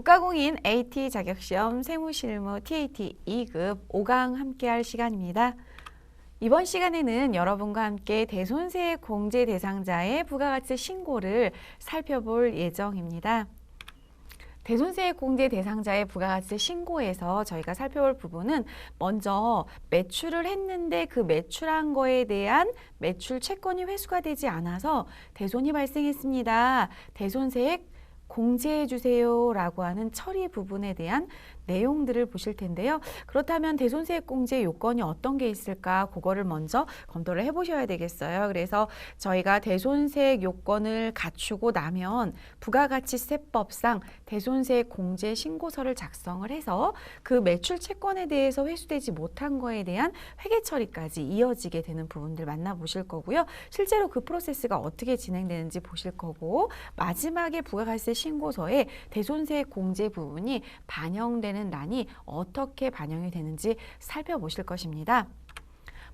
국가공인 AT 자격시험 세무실무 TAT 2급 5강 함께할 시간입니다. 이번 시간에는 여러분과 함께 대손세 공제 대상자의 부가가치 신고를 살펴볼 예정입니다. 대손세 공제 대상자의 부가가치 신고에서 저희가 살펴볼 부분은 먼저 매출을 했는데 그 매출한 거에 대한 매출 채권이 회수가 되지 않아서 대손이 발생했습니다. 대손세액 공제해 주세요 라고 하는 처리 부분에 대한 내용들을 보실 텐데요. 그렇다면 대손세액 공제 요건이 어떤 게 있을까 그거를 먼저 검토를 해보셔야 되겠어요. 그래서 저희가 대손세액 요건을 갖추고 나면 부가가치세법상 대손세액 공제 신고서를 작성을 해서 그 매출 채권에 대해서 회수되지 못한 거에 대한 회계 처리까지 이어지게 되는 부분들 만나보실 거고요. 실제로 그 프로세스가 어떻게 진행되는지 보실 거고, 마지막에 부가가치세 신고서에 대손세액 공제 부분이 반영되는 란이 어떻게 반영이 되는지 살펴보실 것입니다.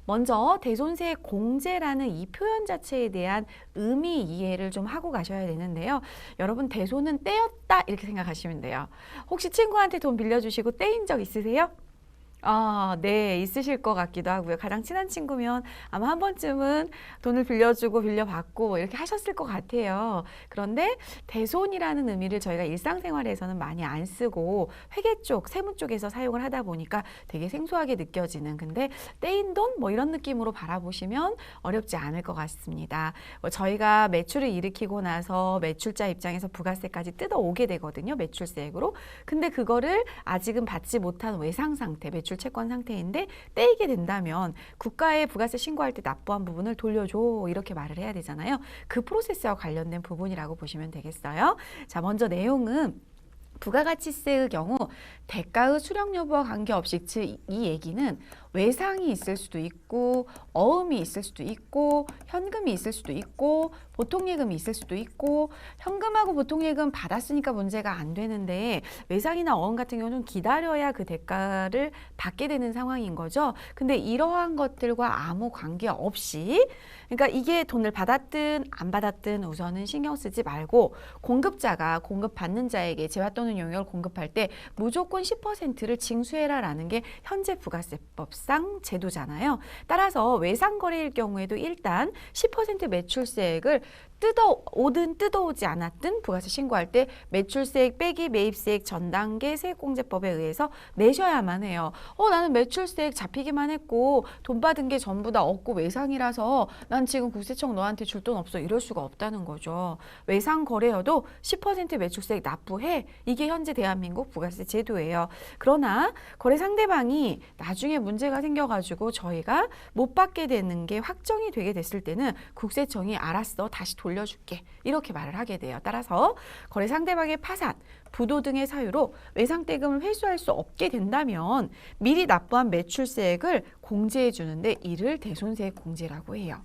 먼저 대손세액 공제라는 이 표현 자체에 대한 의미 이해를 좀 하고 가셔야 되는데요. 여러분, 대손은 떼었다 이렇게 생각하시면 돼요. 혹시 친구한테 돈 빌려주시고 떼인 적 있으세요? 네, 있으실 것 같기도 하고요. 가장 친한 친구면 아마 한 번쯤은 돈을 빌려주고 빌려받고 뭐 이렇게 하셨을 것 같아요. 그런데 대손이라는 의미를 저희가 일상생활에서는 많이 안 쓰고 회계 쪽, 세무 쪽에서 사용을 하다 보니까 되게 생소하게 느껴지는, 근데 떼인 돈 뭐 이런 느낌으로 바라보시면 어렵지 않을 것 같습니다. 저희가 매출을 일으키고 나서 매출자 입장에서 부가세까지 뜯어오게 되거든요. 매출세액으로. 근데 그거를 아직은 받지 못한 외상 상태, 매출 채권 상태인데 떼이게 된다면 국가에 부가세 신고할 때 납부한 부분을 돌려줘 이렇게 말을 해야 되잖아요. 그 프로세스와 관련된 부분이라고 보시면 되겠어요. 자, 먼저 내용은 부가가치세의 경우 대가의 수령 여부와 관계없이, 즉 이 얘기는 외상이 있을 수도 있고 어음이 있을 수도 있고 현금이 있을 수도 있고 보통예금이 있을 수도 있고, 현금하고 보통예금 받았으니까 문제가 안 되는데 외상이나 어음 같은 경우는 기다려야 그 대가를 받게 되는 상황인 거죠. 근데 이러한 것들과 아무 관계없이, 그러니까 이게 돈을 받았든 안 받았든 우선은 신경 쓰지 말고 공급자가 공급받는 자에게 재화 또는 용역을 공급할 때 무조건 10%를 징수해라 라는 게 현재 부가세법상 제도잖아요. 따라서 외상거래일 경우에도 일단 10% 매출세액을 뜯어오든 뜯어오지 않았든 부가세 신고할 때 매출세액 빼기 매입세액 전단계 세액공제법에 의해서 내셔야만 해요. 나는 매출세액 잡히기만 했고 돈 받은 게 전부 다 없고 외상이라서 난 지금 국세청 너한테 줄 돈 없어 이럴 수가 없다는 거죠. 외상 거래여도 10% 매출세액 납부해. 이게 현재 대한민국 부가세 제도예요. 그러나 거래 상대방이 나중에 문제가 생겨가지고 저희가 못 받게 되는 게 확정이 되게 됐을 때는 국세청이 알았어, 다시 돌려줄게 이렇게 말을 하게 돼요. 따라서 거래 상대방의 파산, 부도 등의 사유로 외상대금을 회수할 수 없게 된다면 미리 납부한 매출세액을 공제해 주는데 이를 대손세액 공제라고 해요.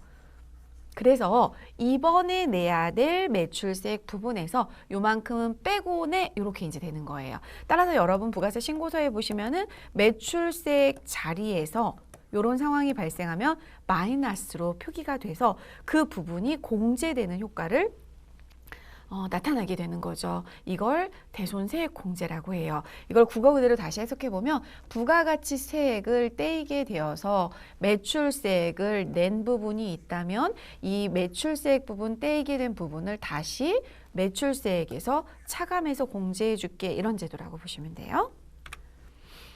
그래서 이번에 내야 될 매출세액 부분에서 요만큼은 빼고 내 이렇게 이제 되는 거예요. 따라서 여러분 부가세 신고서에 보시면은 매출세액 자리에서 이런 상황이 발생하면 마이너스로 표기가 돼서 그 부분이 공제되는 효과를 나타나게 되는 거죠. 이걸 대손세액 공제라고 해요. 이걸 국어 그대로 다시 해석해보면 부가가치세액을 떼이게 되어서 매출세액을 낸 부분이 있다면 이 매출세액 부분 떼이게 된 부분을 다시 매출세액에서 차감해서 공제해 줄게, 이런 제도라고 보시면 돼요.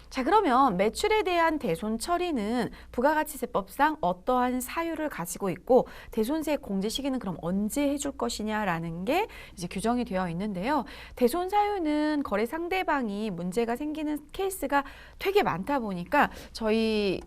자, 그러면 매출에 대한 대손 처리는 부가가치세법상 어떠한 사유를 가지고 있고 대손세액 공제 시기는 그럼 언제 해줄 것이냐라는 게 이제 규정이 되어 있는데요. 대손 사유는 거래 상대방이 문제가 생기는 케이스가 되게 많다 보니까 저희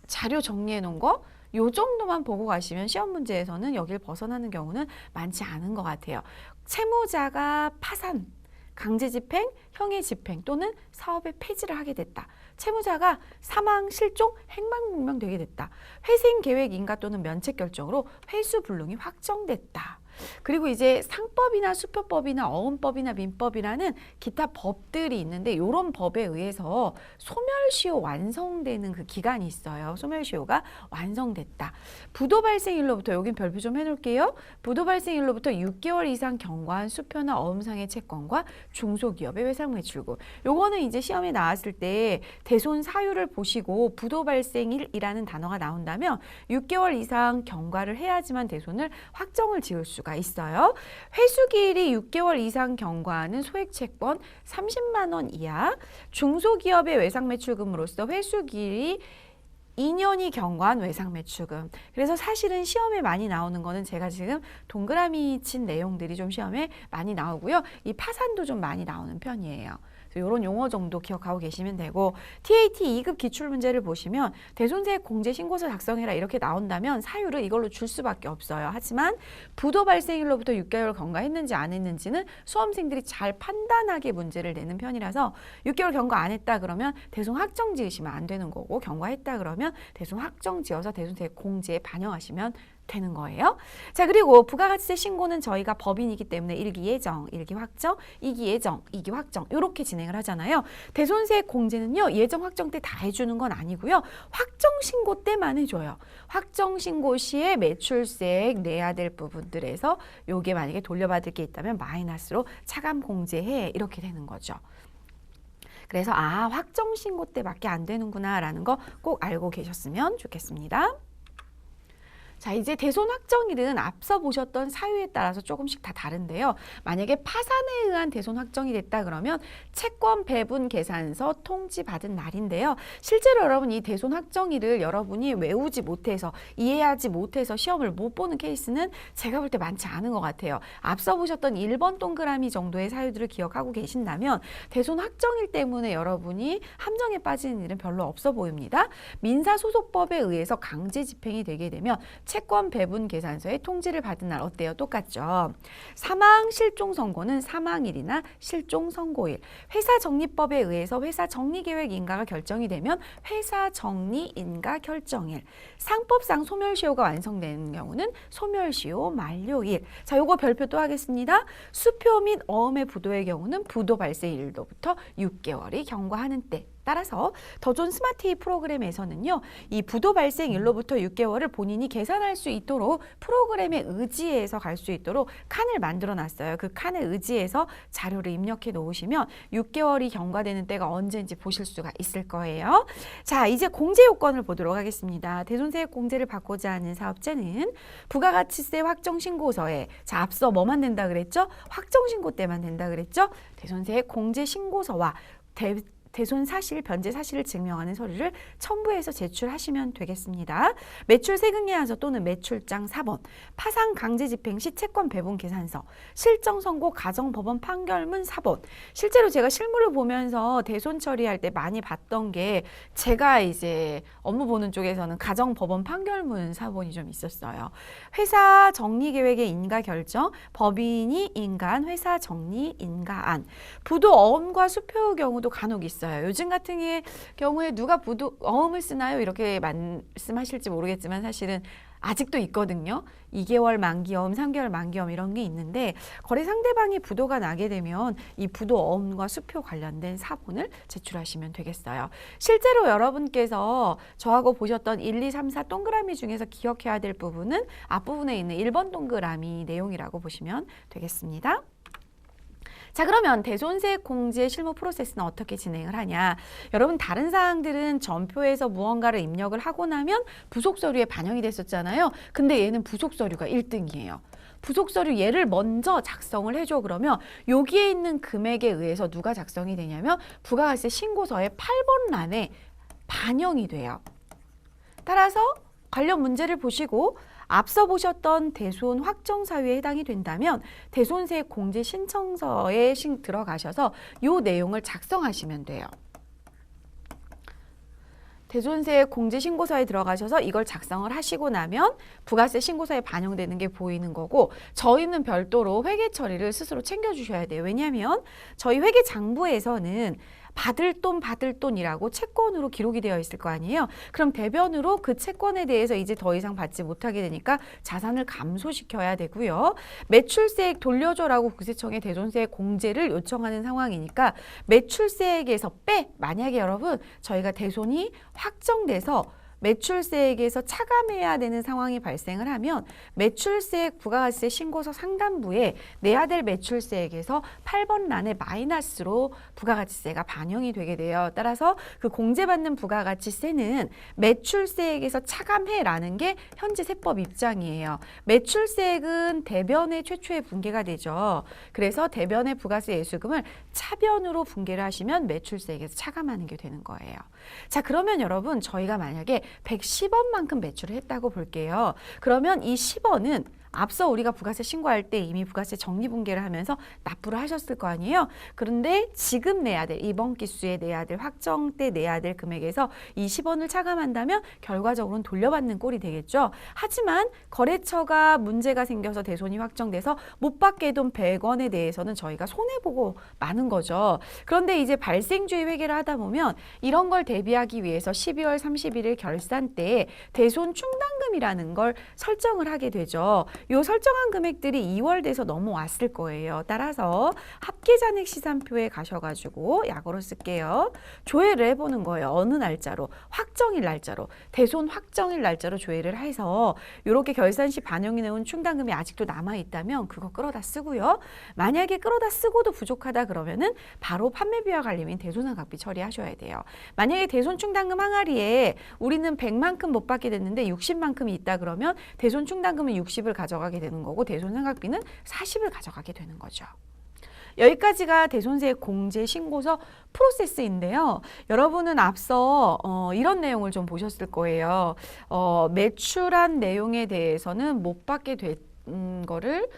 자료 정리해 놓은 거 요 정도만 보고 가시면 시험 문제에서는 여길 벗어나는 경우는 많지 않은 것 같아요. 채무자가 파산, 강제집행, 형해집행 또는 사업의 폐지를 하게 됐다. 채무자가 사망, 실종, 행방불명되게 됐다. 회생계획 인가 또는 면책결정으로 회수불능이 확정됐다. 그리고 이제 상법이나 수표법이나 어음법이나 민법이라는 기타 법들이 있는데 이런 법에 의해서 소멸시효 완성되는 그 기간이 있어요. 소멸시효가 완성됐다. 부도 발생일로부터 여긴 별표 좀 해놓을게요. 부도 발생일로부터 6개월 이상 경과한 수표나 어음상의 채권과 중소기업의 외상매출금. 요거는 이제 시험에 나왔을 때 대손 사유를 보시고 부도 발생일이라는 단어가 나온다면 6개월 이상 경과를 해야지만 대손을 확정을 지을 수가 있어요. 회수기일이 6개월 이상 경과하는 소액채권 30만 원 이하, 중소기업의 외상매출금으로서 회수기일이 2년이 경과한 외상매출금. 그래서 사실은 시험에 많이 나오는 거는 제가 지금 동그라미 친 내용들이 좀 시험에 많이 나오고요. 이 파산도 좀 많이 나오는 편이에요. 이런 용어 정도 기억하고 계시면 되고, TAT 2급 기출문제를 보시면 대손세 공제 신고서 작성해라 이렇게 나온다면 사유를 이걸로 줄 수밖에 없어요. 하지만 부도 발생일로부터 6개월 경과했는지 안 했는지는 수험생들이 잘 판단하게 문제를 내는 편이라서 6개월 경과 안 했다 그러면 대손 확정 지으시면 안 되는 거고, 경과했다 그러면 대손 확정 지어서 대손세 공제에 반영하시면 되는 거예요. 자, 그리고 부가가치세 신고는 저희가 법인이기 때문에 1기 예정, 1기 확정, 2기 예정, 2기 확정 이렇게 진행을 하잖아요. 대손세 공제는요, 예정 확정 때 다 해주는 건 아니고요. 확정 신고 때만 해줘요. 확정 신고 시에 매출세 내야 될 부분들에서 요게 만약에 돌려받을 게 있다면 마이너스로 차감 공제해 이렇게 되는 거죠. 그래서 확정 신고 때밖에 안 되는구나 라는 거 꼭 알고 계셨으면 좋겠습니다. 자, 이제 대손 확정일은 앞서 보셨던 사유에 따라서 조금씩 다 다른데요. 만약에 파산에 의한 대손 확정이 됐다 그러면 채권 배분 계산서 통지받은 날인데요. 실제로 여러분 이 대손 확정일을 여러분이 외우지 못해서 이해하지 못해서 시험을 못 보는 케이스는 제가 볼 때 많지 않은 것 같아요. 앞서 보셨던 1번 동그라미 정도의 사유들을 기억하고 계신다면 대손 확정일 때문에 여러분이 함정에 빠지는 일은 별로 없어 보입니다. 민사소송법에 의해서 강제 집행이 되게 되면 채권 배분 계산서에 통지를 받은 날 어때요? 똑같죠. 사망 실종 선고는 사망일이나 실종 선고일. 회사 정리법에 의해서 회사 정리 계획 인가가 결정이 되면 회사 정리 인가 결정일. 상법상 소멸시효가 완성되는 경우는 소멸시효 만료일. 자, 요거 별표 또 하겠습니다. 수표 및 어음의 부도의 경우는 부도 발생일로부터 6개월이 경과하는 때. 따라서 더 좋은 스마트 프로그램에서는요, 이 부도 발생일로부터 6개월을 본인이 계산할 수 있도록 프로그램에 의지해서 갈 수 있도록 칸을 만들어 놨어요. 그 칸에 의지해서 자료를 입력해 놓으시면 6개월이 경과되는 때가 언제인지 보실 수가 있을 거예요. 자, 이제 공제 요건을 보도록 하겠습니다. 대손세액 공제를 받고자 하는 사업자는 부가가치세 확정 신고서에, 자, 앞서 뭐만 된다 그랬죠? 확정 신고 때만 된다 그랬죠? 대손세액 공제 신고서와 대손 사실, 변제 사실을 증명하는 서류를 첨부해서 제출하시면 되겠습니다. 매출 세금계산서 또는 매출장 4번, 파산 강제 집행 시 채권 배분 계산서, 실정 선고 가정법원 판결문 4번. 실제로 제가 실무를 보면서 대손 처리할 때 많이 봤던 게, 제가 이제 업무 보는 쪽에서는 가정법원 판결문 4번이 좀 있었어요. 회사 정리계획의 인가 결정, 법인이 인가한 회사 정리 인가안, 부도 어음과 수표의 경우도 간혹 있어요. 요즘 같은 경우에 누가 부도 어음을 쓰나요? 이렇게 말씀하실지 모르겠지만 사실은 아직도 있거든요. 2개월 만기어음, 3개월 만기어음 이런 게 있는데, 거래 상대방이 부도가 나게 되면 이 부도 어음과 수표 관련된 사본을 제출하시면 되겠어요. 실제로 여러분께서 저하고 보셨던 1, 2, 3, 4 동그라미 중에서 기억해야 될 부분은 앞부분에 있는 1번 동그라미 내용이라고 보시면 되겠습니다. 자, 그러면 대손세액 공제 실무 프로세스는 어떻게 진행을 하냐. 여러분 다른 사항들은 전표에서 무언가를 입력을 하고 나면 부속 서류에 반영이 됐었잖아요. 근데 얘는 부속 서류가 1등이에요. 부속 서류 얘를 먼저 작성을 해줘. 그러면 여기에 있는 금액에 의해서 누가 작성이 되냐면 부가가치세 신고서의 8번 란에 반영이 돼요. 따라서 관련 문제를 보시고 앞서 보셨던 대손 확정 사유에 해당이 된다면 대손세액 공제 신청서에 들어가셔서 이 내용을 작성하시면 돼요. 대손세액 공제 신고서에 들어가셔서 이걸 작성을 하시고 나면 부가세 신고서에 반영되는 게 보이는 거고, 저희는 별도로 회계 처리를 스스로 챙겨주셔야 돼요. 왜냐하면 저희 회계 장부에서는 받을 돈이라고 채권으로 기록이 되어 있을 거 아니에요. 그럼 대변으로 그 채권에 대해서 이제 더 이상 받지 못하게 되니까 자산을 감소시켜야 되고요. 매출세액 돌려줘라고 국세청에 대손세 공제를 요청하는 상황이니까 매출세액에서 만약에 여러분 저희가 대손이 확정돼서 매출세액에서 차감해야 되는 상황이 발생을 하면 매출세액 부가가치세 신고서 상단부에 내야 될 매출세액에서 8번 란에 마이너스로 부가가치세가 반영이 되게 돼요. 따라서 그 공제받는 부가가치세는 매출세액에서 차감해라는 게 현재 세법 입장이에요. 매출세액은 대변에 최초에 분계가 되죠. 그래서 대변의 부가세 예수금을 차변으로 분계를 하시면 매출세액에서 차감하는 게 되는 거예요. 자, 그러면 여러분 저희가 만약에 110원만큼 매출을 했다고 볼게요. 그러면 이 10원은 앞서 우리가 부가세 신고할 때 이미 부가세 정리분계를 하면서 납부를 하셨을 거 아니에요. 그런데 지금 내야 될 이번 기수에 내야 될 확정 때 내야 될 금액에서 이 10원을 차감한다면 결과적으로는 돌려받는 꼴이 되겠죠. 하지만 거래처가 문제가 생겨서 대손이 확정돼서 못 받게 돈 100원에 대해서는 저희가 손해보고 마는 거죠. 그런데 이제 발생주의 회계를 하다 보면 이런 걸 대비하기 위해서 12월 31일 결산 때 대손 충당금이라는 걸 설정을 하게 되죠. 요 설정한 금액들이 2월 돼서 넘어왔을 거예요. 따라서 합계잔액 시산표에 가셔가지고 약으로 쓸게요. 조회를 해보는 거예요. 어느 날짜로? 확정일 날짜로. 대손 확정일 날짜로 조회를 해서 이렇게 결산 시 반영이 나온 충당금이 아직도 남아있다면 그거 끌어다 쓰고요. 만약에 끌어다 쓰고도 부족하다 그러면은 바로 판매비와 관리인 대손상각비 처리하셔야 돼요. 만약에 대손 충당금 항아리에 우리는 100만큼 못 받게 됐는데 60만큼이 있다 그러면 대손 충당금은 60을 가져가게 되는 거고 대손상각비는 40을 가져가게 되는 거죠. 여기까지가 대손세 공제 신고서 프로세스인데요. 여러분은 앞서 이런 내용을 좀 보셨을 거예요. 매출한 내용에 대해서는 못 받게 된 거를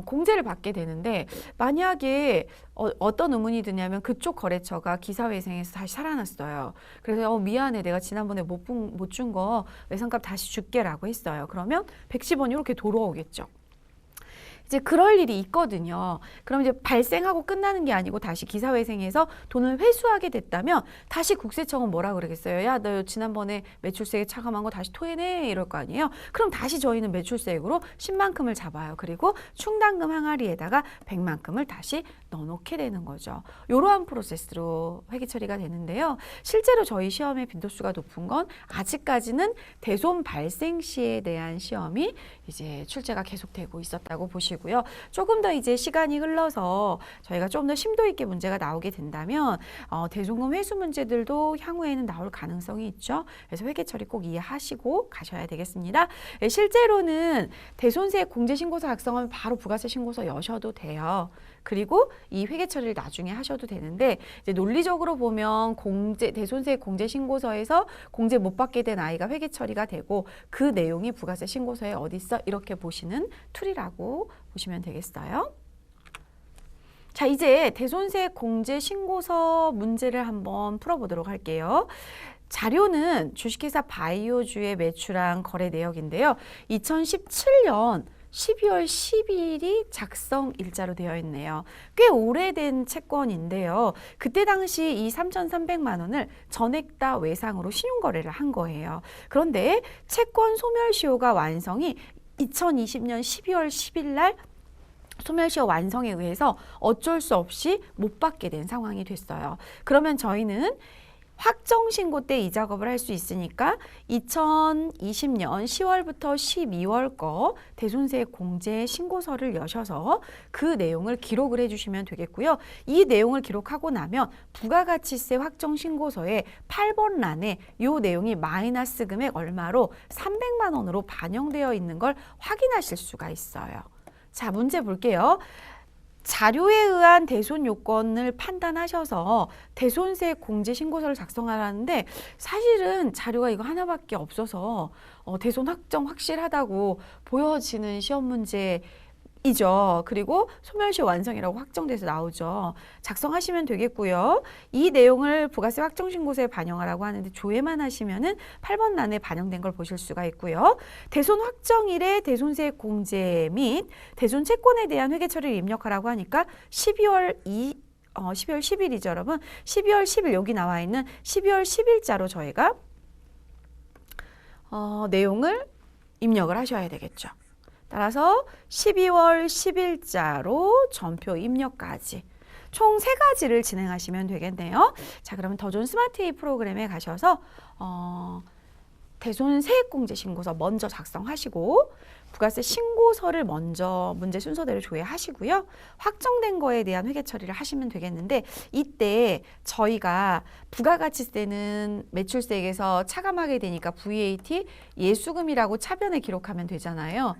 공제를 받게 되는데 만약에 어떤 의문이 드냐면 그쪽 거래처가 기사회생해서 다시 살아났어요. 그래서 미안해 내가 지난번에 못 준 거 외상값 다시 줄게라고 했어요. 그러면 110원 이렇게 돌아오겠죠. 이제 그럴 일이 있거든요. 그럼 이제 발생하고 끝나는 게 아니고 다시 기사회생해서 돈을 회수하게 됐다면 다시 국세청은 뭐라 그러겠어요? 야, 너 지난번에 매출세액 차감한 거 다시 토해내 이럴 거 아니에요? 그럼 다시 저희는 매출세액으로 10만큼을 잡아요. 그리고 충당금 항아리에다가 100만큼을 다시 넣어놓게 되는 거죠. 이러한 프로세스로 회계 처리가 되는데요. 실제로 저희 시험의 빈도수가 높은 건 아직까지는 대손 발생 시에 대한 시험이 이제 출제가 계속되고 있었다고 보시고요. 조금 더 이제 시간이 흘러서 저희가 좀 더 심도 있게 문제가 나오게 된다면 대손금 회수 문제들도 향후에는 나올 가능성이 있죠. 그래서 회계 처리 꼭 이해하시고 가셔야 되겠습니다. 실제로는 대손세 공제 신고서 작성하면 바로 부가세 신고서 여셔도 돼요. 그리고 이 회계 처리를 나중에 하셔도 되는데 이제 논리적으로 보면 대손세 공제 신고서에서 공제 못 받게 된 아이가 회계 처리가 되고 그 내용이 부가세 신고서에 어디 있어? 이렇게 보시는 툴이라고 보시면 되겠어요. 자, 이제 대손세 공제 신고서 문제를 한번 풀어보도록 할게요. 자료는 주식회사 바이오주의 매출한 거래 내역인데요. 2017년 12월 10일이 작성 일자로 되어 있네요. 꽤 오래된 채권인데요. 그때 당시 이 3,300만 원을 전액 다 외상으로 신용거래를 한 거예요. 그런데 채권 소멸시효가 완성이 2020년 12월 10일 날 소멸시효 완성에 의해서 어쩔 수 없이 못 받게 된 상황이 됐어요. 그러면 저희는 확정신고 때 이 작업을 할 수 있으니까 2020년 10월부터 12월 거 대손세 공제 신고서를 여셔서 그 내용을 기록을 해주시면 되겠고요. 이 내용을 기록하고 나면 부가가치세 확정신고서에 8번 란에 이 내용이 마이너스 금액 얼마로 300만 원으로 반영되어 있는 걸 확인하실 수가 있어요. 자, 문제 볼게요. 자료에 의한 대손 요건을 판단하셔서 대손세 공제 신고서를 작성하라는데 사실은 자료가 이거 하나밖에 없어서 대손 확정 확실하다고 보여지는 시험 문제이죠. 그리고 소멸시효 완성이라고 확정돼서 나오죠. 작성하시면 되겠고요. 이 내용을 부가세 확정신고서에 반영하라고 하는데 조회만 하시면은 8번 란에 반영된 걸 보실 수가 있고요. 대손 확정일에 대손세 공제 및 대손 채권에 대한 회계 처리를 입력하라고 하니까 12월 12월 10일이죠, 여러분. 12월 10일 여기 나와 있는 12월 10일자로 저희가 내용을 입력을 하셔야 되겠죠. 따라서 12월 10일자로 전표 입력까지 총 3가지를 진행하시면 되겠네요. 자, 그러면 더존 스마트A 프로그램에 가셔서 대손 세액공제 신고서 먼저 작성하시고 부가세 신고서를 먼저 문제 순서대로 조회하시고요. 확정된 거에 대한 회계 처리를 하시면 되겠는데 이때 저희가 부가가치세는 매출세액에서 차감하게 되니까 VAT 예수금이라고 차변에 기록하면 되잖아요.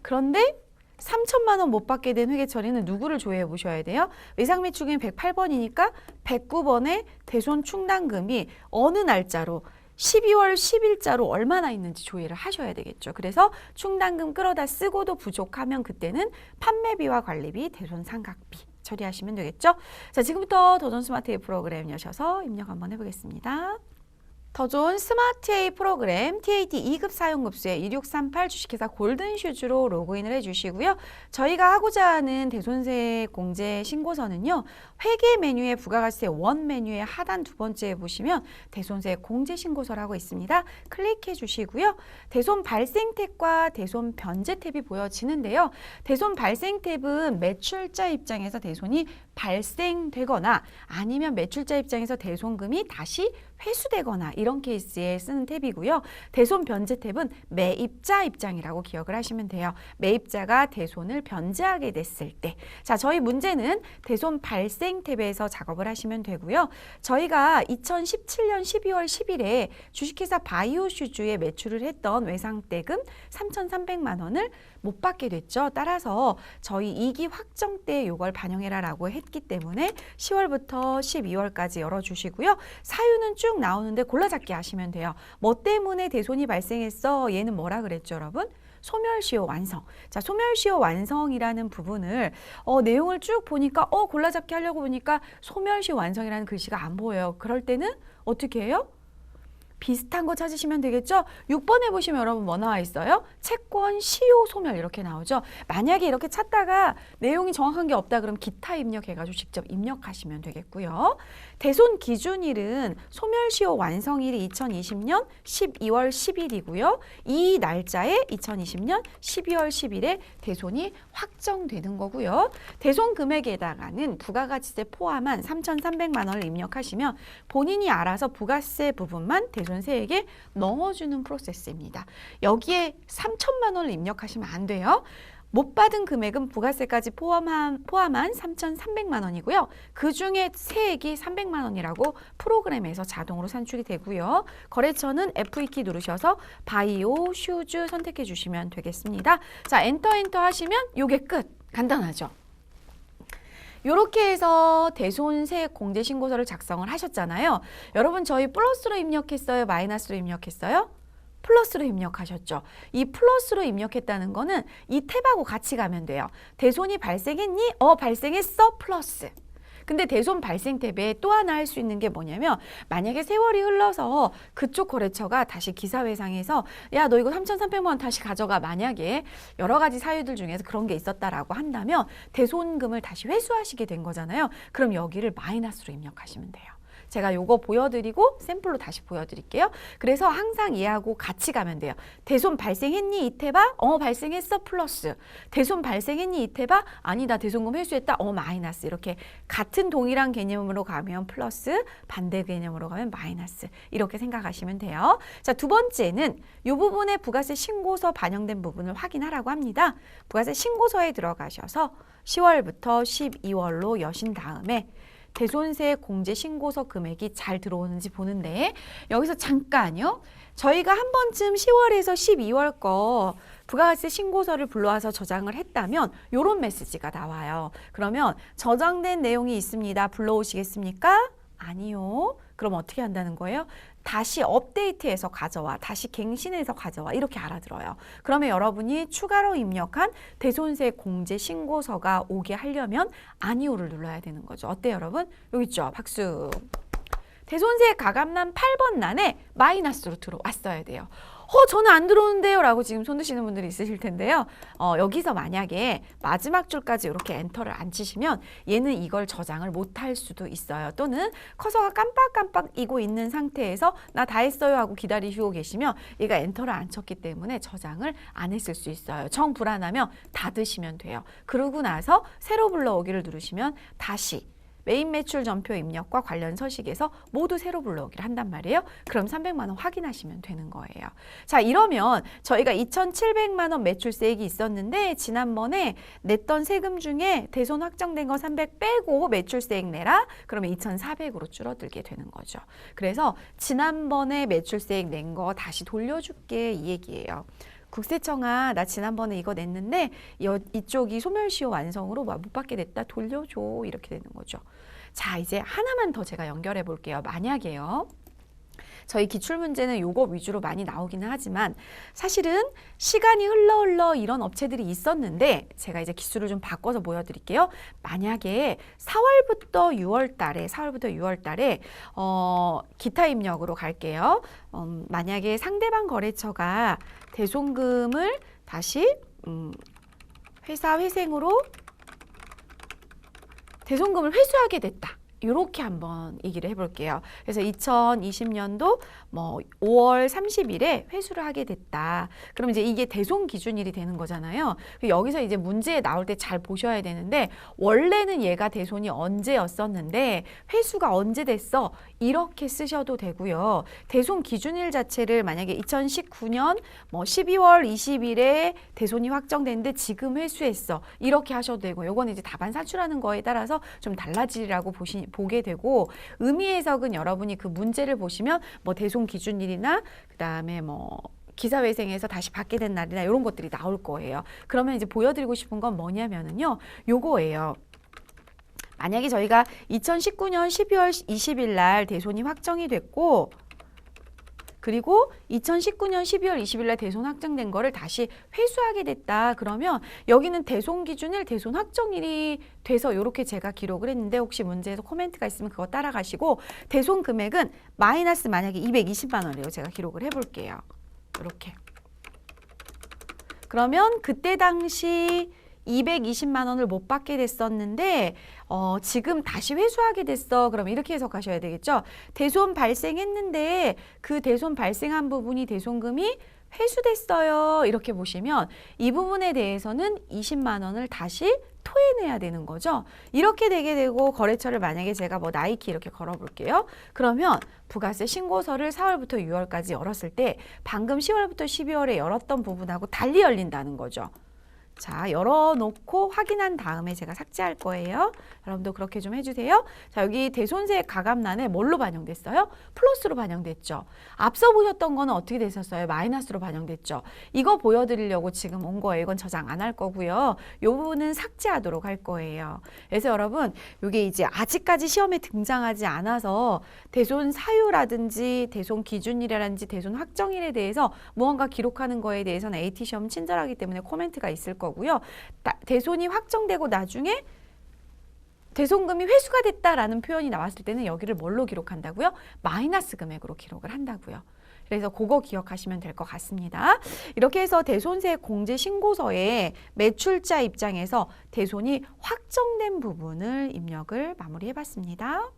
그런데 3천만 원 못 받게 된 회계 처리는 누구를 조회해 보셔야 돼요? 외상매출금이 108번이니까 109번의 대손 충당금이 어느 날짜로 12월 10일자로 얼마나 있는지 조회를 하셔야 되겠죠. 그래서 충당금 끌어다 쓰고도 부족하면 그때는 판매비와 관리비, 대손 상각비 처리하시면 되겠죠. 자, 지금부터 더존 스마트 A 프로그램 여셔서 입력 한번 해보겠습니다. 더존 스마트 A 프로그램 TAT 2급 사용급수에 2638 주식회사 골든슈즈로 로그인을 해주시고요. 저희가 하고자 하는 대손세 공제 신고서는요. 회계 메뉴의 부가가치세 원 메뉴의 하단 2번째에 보시면 대손세 공제 신고서라고 있습니다. 클릭해 주시고요. 대손 발생 탭과 대손 변제 탭이 보여지는데요. 대손 발생 탭은 매출자 입장에서 대손이 발생되거나 아니면 매출자 입장에서 대손금이 다시 회수되거나 이런 케이스에 쓰는 탭이고요. 대손 변제 탭은 매입자 입장이라고 기억을 하시면 돼요. 매입자가 대손을 변제하게 됐을 때. 자, 저희 문제는 대손 발생 탭에서 작업을 하시면 되고요. 저희가 2017년 12월 10일에 주식회사 바이오슈즈에 매출을 했던 외상대금 3,300만 원을 못 받게 됐죠. 따라서 저희 2기 확정 때 이걸 반영해라라고 했기 때문에 10월부터 12월까지 열어주시고요. 사유는 쭉 나오는데 골라잡기 하시면 돼요. 뭐 때문에 대손이 발생했어? 얘는 뭐라 그랬죠, 여러분? 소멸시효 완성. 자, 소멸시효 완성이라는 부분을 내용을 쭉 보니까 골라잡기 하려고 보니까 소멸시효 완성이라는 글씨가 안 보여요. 그럴 때는 어떻게 해요? 비슷한 거 찾으시면 되겠죠? 6번에 보시면 여러분 뭐 나와 있어요? 채권 시효 소멸 이렇게 나오죠? 만약에 이렇게 찾다가 내용이 정확한 게 없다 그러면 기타 입력해가지고 직접 입력하시면 되겠고요. 대손 기준일은 소멸시효 완성일이 2020년 12월 10일이고요. 이 날짜에 2020년 12월 10일에 대손이 확정되는 거고요. 대손 금액에다가는 부가가치세 포함한 3,300만 원을 입력하시면 본인이 알아서 부가세 부분만 대손세액에 넣어주는 프로세스입니다. 여기에 3천만 원을 입력하시면 안 돼요. 못 받은 금액은 부가세까지 포함한 3,300만 원이고요. 그중에 세액이 300만 원이라고 프로그램에서 자동으로 산출이 되고요. 거래처는 F2키 누르셔서 바이오 슈즈 선택해 주시면 되겠습니다. 자, 엔터 하시면 요게 끝. 간단하죠? 이렇게 해서 대손세액 공제 신고서를 작성을 하셨잖아요. 여러분 저희 플러스로 입력했어요? 마이너스로 입력했어요? 플러스로 입력하셨죠. 이 플러스로 입력했다는 거는 이 탭하고 같이 가면 돼요. 대손이 발생했니? 발생했어. 플러스. 근데 대손 발생 탭에 또 하나 할 수 있는 게 뭐냐면 만약에 세월이 흘러서 그쪽 거래처가 다시 기사회상에서 야, 너 이거 3,300만 원 다시 가져가. 만약에 여러 가지 사유들 중에서 그런 게 있었다라고 한다면 대손금을 다시 회수하시게 된 거잖아요. 그럼 여기를 마이너스로 입력하시면 돼요. 제가 요거 보여드리고 샘플로 다시 보여드릴게요. 그래서 항상 얘하고 같이 가면 돼요. 대손 발생했니? 이태봐? 발생했어. 플러스. 대손 발생했니? 이태봐? 아니다. 대손금 회수했다. 마이너스. 이렇게 같은 동일한 개념으로 가면 플러스, 반대 개념으로 가면 마이너스. 이렇게 생각하시면 돼요. 자, 두 번째는 이 부분에 부가세 신고서 반영된 부분을 확인하라고 합니다. 부가세 신고서에 들어가셔서 10월부터 12월로 여신 다음에 대손세 공제 신고서 금액이 잘 들어오는지 보는데 여기서 잠깐요. 저희가 한 번쯤 10월에서 12월 거 부가가치세 신고서를 불러와서 저장을 했다면 이런 메시지가 나와요. 그러면 저장된 내용이 있습니다. 불러오시겠습니까? 아니요. 그럼 어떻게 한다는 거예요? 다시 업데이트해서 가져와, 다시 갱신해서 가져와 이렇게 알아들어요. 그러면 여러분이 추가로 입력한 대손세 공제 신고서가 오게 하려면 아니오를 눌러야 되는 거죠. 어때요, 여러분? 여기 있죠? 박수. 대손세 가감란 8번 난에 마이너스로 들어왔어야 돼요. 저는 안 들어오는데요 라고 지금 손 드시는 분들이 있으실 텐데요. 여기서 만약에 마지막 줄까지 이렇게 엔터를 안 치시면 얘는 이걸 저장을 못할 수도 있어요. 또는 커서가 깜빡깜빡이고 있는 상태에서 나 다 했어요 하고 기다리시고 계시면 얘가 엔터를 안 쳤기 때문에 저장을 안 했을 수 있어요. 정 불안하면 닫으시면 돼요. 그러고 나서 새로 불러오기를 누르시면 다시 메인 매출 전표 입력과 관련 서식에서 모두 새로 불러오기를 한단 말이에요. 그럼 300만 원 확인하시면 되는 거예요. 자, 이러면 저희가 2,700만 원 매출세액이 있었는데 지난번에 냈던 세금 중에 대손 확정된 거 300 빼고 매출세액 내라. 그러면 2,400으로 줄어들게 되는 거죠. 그래서 지난번에 매출세액 낸 거 다시 돌려줄게 이 얘기예요. 국세청아 나 지난번에 이거 냈는데 이쪽이 소멸시효 완성으로 못 받게 됐다 돌려줘 이렇게 되는 거죠. 자, 이제 하나만 더 제가 연결해 볼게요. 만약에요. 저희 기출문제는 요거 위주로 많이 나오기는 하지만 사실은 시간이 흘러 이런 업체들이 있었는데 제가 이제 기술을 좀 바꿔서 보여드릴게요. 만약에 4월부터 6월 달에 기타 입력으로 갈게요. 만약에 상대방 거래처가 대손금을 다시 회사 회생으로 대손금을 회수하게 됐다. 이렇게 한번 얘기를 해볼게요. 그래서 2020년도 5월 30일에 회수를 하게 됐다. 그럼 이제 이게 대손 기준일이 되는 거잖아요. 여기서 이제 문제에 나올 때 잘 보셔야 되는데 원래는 얘가 대손이 언제였었는데 회수가 언제 됐어? 이렇게 쓰셔도 되고요. 대손 기준일 자체를 만약에 2019년 12월 20일에 대손이 확정됐는데 지금 회수했어. 이렇게 하셔도 되고 요건 이제 답안 사출하는 거에 따라서 좀 달라지라고 보게 되고 의미 해석은 여러분이 그 문제를 보시면 대손 기준일이나 그다음에 기사회생에서 다시 받게 된 날이나 이런 것들이 나올 거예요. 그러면 이제 보여드리고 싶은 건 뭐냐면은요. 요거예요. 만약에 저희가 2019년 12월 20일 날 대손이 확정이 됐고 그리고 2019년 12월 20일 날 대손 확정된 거를 다시 회수하게 됐다. 그러면 여기는 대손 기준일, 대손 확정일이 돼서 이렇게 제가 기록을 했는데 혹시 문제에서 코멘트가 있으면 그거 따라가시고 대손 금액은 마이너스 만약에 220만 원이에요. 제가 기록을 해볼게요. 이렇게. 그러면 그때 당시 220만 원을 못 받게 됐었는데 지금 다시 회수하게 됐어. 그럼 이렇게 해석하셔야 되겠죠. 대손 발생했는데 그 대손 발생한 부분이 대손금이 회수됐어요. 이렇게 보시면 이 부분에 대해서는 20만 원을 다시 토해내야 되는 거죠. 이렇게 되게 되고 거래처를 만약에 제가 나이키 이렇게 걸어볼게요. 그러면 부가세 신고서를 4월부터 6월까지 열었을 때 방금 10월부터 12월에 열었던 부분하고 달리 열린다는 거죠. 자, 열어놓고 확인한 다음에 제가 삭제할 거예요. 여러분도 그렇게 좀 해주세요. 자, 여기 대손세 가감란에 뭘로 반영됐어요? 플러스로 반영됐죠. 앞서 보셨던 거는 어떻게 됐었어요? 마이너스로 반영됐죠. 이거 보여드리려고 지금 온 거예요. 이건 저장 안 할 거고요. 이 부분은 삭제하도록 할 거예요. 그래서 여러분, 이게 이제 아직까지 시험에 등장하지 않아서 대손 사유라든지 대손 기준일이라든지 대손 확정일에 대해서 무언가 기록하는 거에 대해서는 AT 시험 친절하기 때문에 코멘트가 있을 거고요. 대손이 확정되고 나중에 대손금이 회수가 됐다라는 표현이 나왔을 때는 여기를 뭘로 기록한다고요? 마이너스 금액으로 기록을 한다고요. 그래서 그거 기억하시면 될 것 같습니다. 이렇게 해서 대손세 공제 신고서에 매출자 입장에서 대손이 확정된 부분을 입력을 마무리해봤습니다.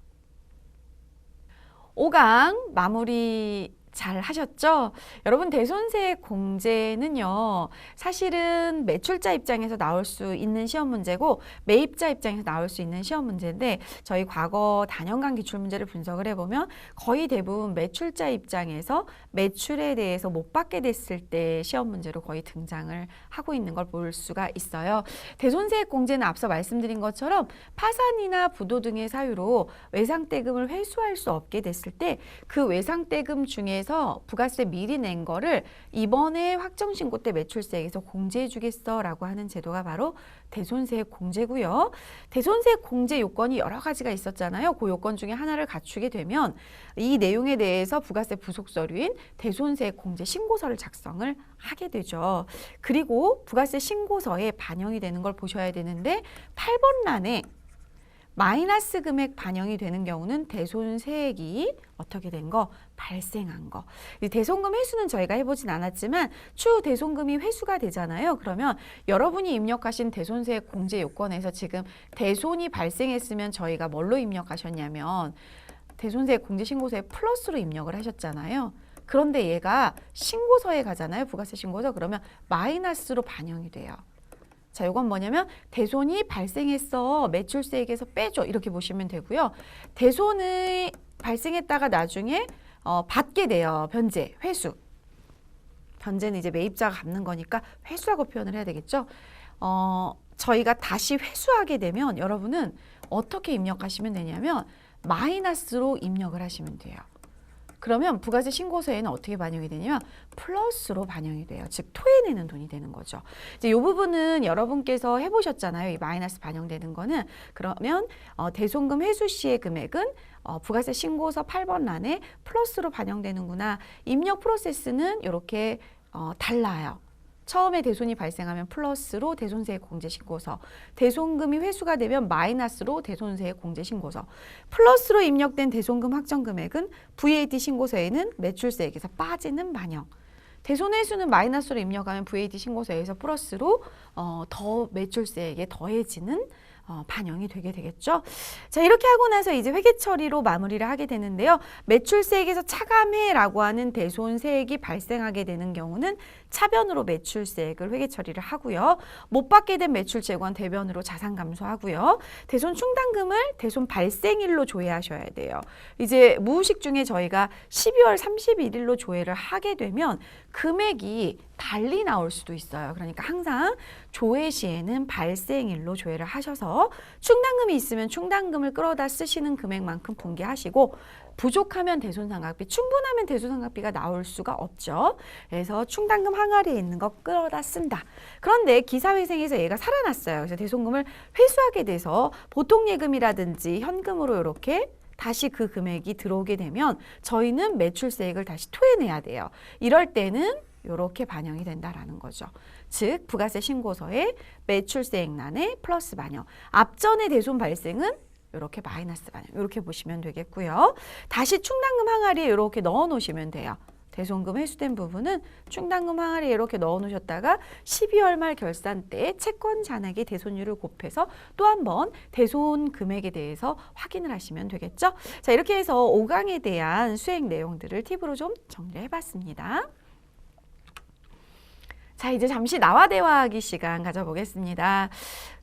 5강 마무리 잘 하셨죠? 여러분 대손세 공제는요. 사실은 매출자 입장에서 나올 수 있는 시험 문제고 매입자 입장에서 나올 수 있는 시험 문제인데 저희 과거 단연간 기출문제를 분석을 해보면 거의 대부분 매출자 입장에서 매출에 대해서 못 받게 됐을 때 시험 문제로 거의 등장을 하고 있는 걸 볼 수가 있어요. 대손세 공제는 앞서 말씀드린 것처럼 파산이나 부도 등의 사유로 외상대금을 회수할 수 없게 됐을 때 그 외상대금 중에서 부가세 미리 낸 거를 이번에 확정신고 때 매출세액에서 공제해 주겠어 라고 하는 제도가 바로 대손세 공제고요. 대손세 공제 요건이 여러 가지가 있었잖아요. 그 요건 중에 하나를 갖추게 되면 이 내용에 대해서 부가세 부속 서류인 대손세 공제 신고서를 작성을 하게 되죠. 그리고 부가세 신고서에 반영이 되는 걸 보셔야 되는데 8번 란에 마이너스 금액 반영이 되는 경우는 대손세액이 어떻게 된 거? 발생한 거. 이 대손금 회수는 저희가 해보진 않았지만 추후 대손금이 회수가 되잖아요. 그러면 여러분이 입력하신 대손세액 공제 요건에서 지금 대손이 발생했으면 저희가 뭘로 입력하셨냐면 대손세액 공제 신고서에 플러스로 입력을 하셨잖아요. 그런데 얘가 신고서에 가잖아요. 부가세 신고서. 그러면 마이너스로 반영이 돼요. 자, 이건 뭐냐면 대손이 발생했어. 매출세액에서 빼줘. 이렇게 보시면 되고요. 대손이 발생했다가 나중에 받게 돼요. 변제, 회수. 변제는 이제 매입자가 갚는 거니까 회수하고 표현을 해야 되겠죠. 저희가 다시 회수하게 되면 여러분은 어떻게 입력하시면 되냐면 마이너스로 입력을 하시면 돼요. 그러면 부가세 신고서에는 어떻게 반영이 되냐면 플러스로 반영이 돼요. 즉 토해내는 돈이 되는 거죠. 이제 이 부분은 여러분께서 해보셨잖아요. 이 마이너스 반영되는 거는. 그러면 대손금 회수 시의 금액은 부가세 신고서 8번 란에 플러스로 반영되는구나. 입력 프로세스는 이렇게 달라요. 처음에 대손이 발생하면 플러스로 대손세액 공제 신고서, 대손금이 회수가 되면 마이너스로 대손세액 공제 신고서, 플러스로 입력된 대손금 확정 금액은 VAT 신고서에는 매출세액에서 빠지는 반영. 대손 회수는 마이너스로 입력하면 VAT 신고서에서 플러스로 더 매출세액에 더해지는 반영이 되게 되겠죠. 자, 이렇게 하고 나서 이제 회계 처리로 마무리를 하게 되는데요. 매출세액에서 차감해라고 하는 대손세액이 발생하게 되는 경우는 차변으로 매출세액을 회계 처리를 하고요. 못 받게 된 매출 재고는 대변으로 자산 감소하고요. 대손 충당금을 대손 발생일로 조회하셔야 돼요. 이제 무후식 중에 저희가 12월 31일로 조회를 하게 되면 금액이 달리 나올 수도 있어요. 그러니까 항상 조회 시에는 발생일로 조회를 하셔서 충당금이 있으면 충당금을 끌어다 쓰시는 금액만큼 분기하시고 부족하면 대손상각비, 충분하면 대손상각비가 나올 수가 없죠. 그래서 충당금 항아리에 있는 거 끌어다 쓴다. 그런데 기사회생에서 얘가 살아났어요. 그래서 대손금을 회수하게 돼서 보통 예금이라든지 현금으로 이렇게 다시 그 금액이 들어오게 되면 저희는 매출세액을 다시 토해내야 돼요. 이럴 때는 이렇게 반영이 된다라는 거죠. 즉 부가세 신고서에 매출세액란에 플러스 반영, 앞전의 대손 발생은 이렇게 마이너스 반영, 이렇게 보시면 되겠고요. 다시 충당금 항아리에 이렇게 넣어 놓으시면 돼요. 대손금 회수된 부분은 충당금 항아리에 이렇게 넣어 놓으셨다가 12월 말 결산 때 채권 잔액의 대손율을 곱해서 또 한 번 대손 금액에 대해서 확인을 하시면 되겠죠. 자, 이렇게 해서 5강에 대한 수행 내용들을 팁으로 좀 정리해 봤습니다. 자, 이제 잠시 나와 대화하기 시간 가져보겠습니다.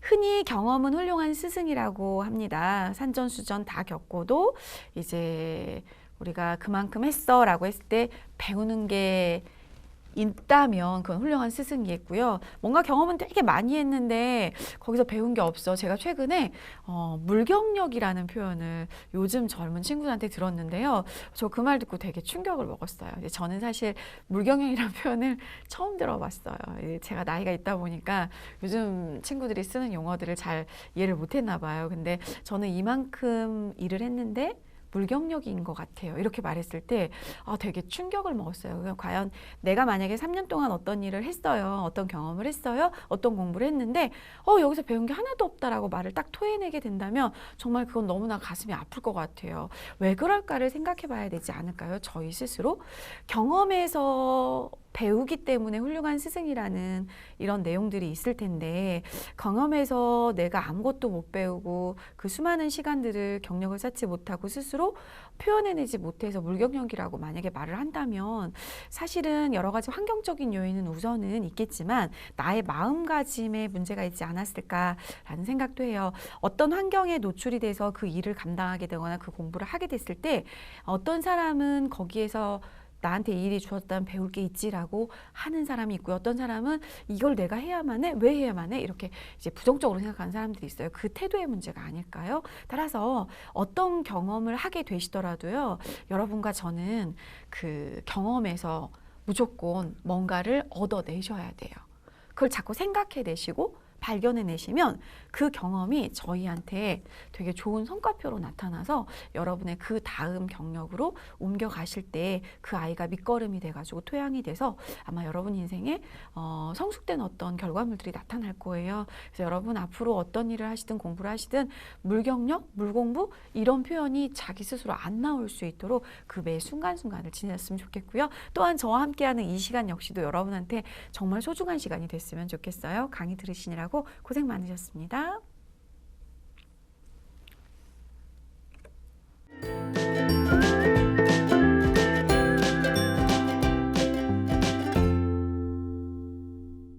흔히 경험은 훌륭한 스승이라고 합니다. 산전수전 다 겪고도 이제 우리가 그만큼 했어 라고 했을 때 배우는 게 있다면 그건 훌륭한 스승이겠고요. 뭔가 경험은 되게 많이 했는데 거기서 배운 게 없어. 제가 최근에 물경력이라는 표현을 요즘 젊은 친구들한테 들었는데요. 저 그 말 듣고 되게 충격을 먹었어요. 저는 사실 물경력이라는 표현을 처음 들어봤어요. 제가 나이가 있다 보니까 요즘 친구들이 쓰는 용어들을 잘 이해를 못했나 봐요. 근데 저는 이만큼 일을 했는데 물경력인 것 같아요. 이렇게 말했을 때 되게 충격을 먹었어요. 과연 내가 만약에 3년 동안 어떤 일을 했어요. 어떤 경험을 했어요. 어떤 공부를 했는데 여기서 배운 게 하나도 없다라고 말을 딱 토해내게 된다면 정말 그건 너무나 가슴이 아플 것 같아요. 왜 그럴까를 생각해 봐야 되지 않을까요? 저희 스스로. 경험에서 배우기 때문에 훌륭한 스승이라는 이런 내용들이 있을 텐데 경험에서 내가 아무것도 못 배우고 그 수많은 시간들을 경력을 쌓지 못하고 스스로 표현해내지 못해서 물경력이라고 만약에 말을 한다면 사실은 여러 가지 환경적인 요인은 우선은 있겠지만 나의 마음가짐에 문제가 있지 않았을까라는 생각도 해요. 어떤 환경에 노출이 돼서 그 일을 감당하게 되거나 그 공부를 하게 됐을 때 어떤 사람은 거기에서 나한테 이 일이 주었다면 배울 게 있지라고 하는 사람이 있고요. 어떤 사람은 이걸 내가 해야만 해? 왜 해야만 해? 이렇게 이제 부정적으로 생각하는 사람들이 있어요. 그 태도의 문제가 아닐까요? 따라서 어떤 경험을 하게 되시더라도요. 여러분과 저는 그 경험에서 무조건 뭔가를 얻어내셔야 돼요. 그걸 자꾸 생각해내시고 발견해내시면 그 경험이 저희한테 되게 좋은 성과표로 나타나서 여러분의 그 다음 경력으로 옮겨가실 때 그 아이가 밑거름이 돼가지고 토양이 돼서 아마 여러분 인생에 성숙된 어떤 결과물들이 나타날 거예요. 그래서 여러분 앞으로 어떤 일을 하시든 공부를 하시든 물경력, 물공부 이런 표현이 자기 스스로 안 나올 수 있도록 그 매 순간순간을 지냈으면 좋겠고요. 또한 저와 함께하는 이 시간 역시도 여러분한테 정말 소중한 시간이 됐으면 좋겠어요. 강의 들으시느라고 고생 많으셨습니다.